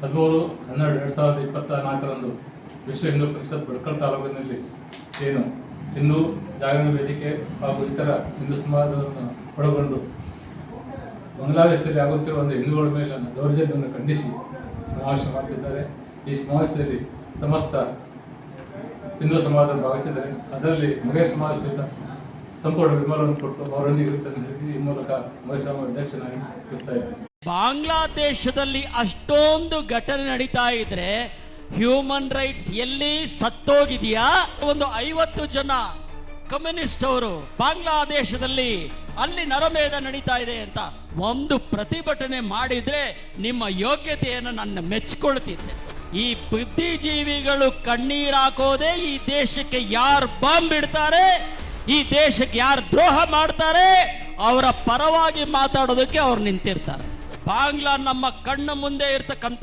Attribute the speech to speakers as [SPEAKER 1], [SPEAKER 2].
[SPEAKER 1] 13/12/2024 ವಿಶ್ವ ಹಿಂದೂ ಪರಿಷತ್ ಭಟ್ಕಳ ತಾಲೂಕಿನಲ್ಲಿ ಏನು ಹಿಂದೂ ಜಾಗರಣ ವೇದಿಕೆ ಹಾಗೂ ಇತರ ಹಿಂದೂ ಸಮಾಜವನ್ನು ಒಳಗೊಂಡು ಬಾಂಗ್ಲಾದೇಶದಲ್ಲಿ ಆಗುತ್ತಿರುವ ಒಂದು ಹಿಂದೂಗಳ ಮೇಲೆ ದೌರ್ಜನ್ಯವನ್ನು ಖಂಡಿಸಿ ಸಮಾವೇಶ ಮಾಡ್ತಿದ್ದಾರೆ. ಈ ಸಮಾವೇಶದಲ್ಲಿ ಸಮಸ್ತ ಹಿಂದೂ ಸಮಾಜ ಭಾಗವಹಿಸಿದ್ದಾರೆ. ಅದರಲ್ಲಿ ಮಹೇಶ್ ಸಮಾಜ ಸಹಿತ ಸಂಪೂರ್ಣ ಬೆಂಬಲವನ್ನು ಕೊಟ್ಟು ಅವರೊಂದಿಗೆ ಇರುತ್ತದೆ. ಈ ಮೂಲಕ ಮಹೇಶ್ ಸಮಾಜ ಅಧ್ಯಕ್ಷನಾಗಿ ತಿಳಿಸ್ತಾ ಇದ್ದಾರೆ.
[SPEAKER 2] ಬಾಂಗ್ಲಾದೇಶದಲ್ಲಿ ಅಷ್ಟೊಂದು ಘಟನೆ ನಡೀತಾ ಇದ್ರೆ ಹ್ಯೂಮನ್ ರೈಟ್ಸ್ ಎಲ್ಲಿ ಸತ್ತೋಗಿದೆಯಾ? ಒಂದು 50 ಜನ ಕಮ್ಯುನಿಸ್ಟ್ ಅವರು ಬಾಂಗ್ಲಾದೇಶದಲ್ಲಿ ಅಲ್ಲಿ ನರಮೇಧ ನಡೀತಾ ಇದೆ ಅಂತ ಒಂದು ಪ್ರತಿಭಟನೆ ಮಾಡಿದ್ರೆ ನಿಮ್ಮ ಯೋಗ್ಯತೆಯನ್ನು ನನ್ನ ಮೆಚ್ಚಿಕೊಳ್ತಿದ್ದೆ. ಈ ಬುದ್ಧಿಜೀವಿಗಳು ಕಣ್ಣೀರಾಕೋದೆ ಈ ದೇಶಕ್ಕೆ ಯಾರು ಬಾಂಬ್ ಇಡ್ತಾರೆ, ಈ ದೇಶಕ್ಕೆ ಯಾರು ದ್ರೋಹ ಮಾಡ್ತಾರೆ ಅವರ ಪರವಾಗಿ ಮಾತಾಡೋದಕ್ಕೆ ಅವ್ರು ನಿಂತಿರ್ತಾರೆ. ಬಾಂಗ್ಲಾ ನಮ್ಮ ಕಣ್ಣು ಮುಂದೆ ಇರ್ತಕ್ಕಂಥ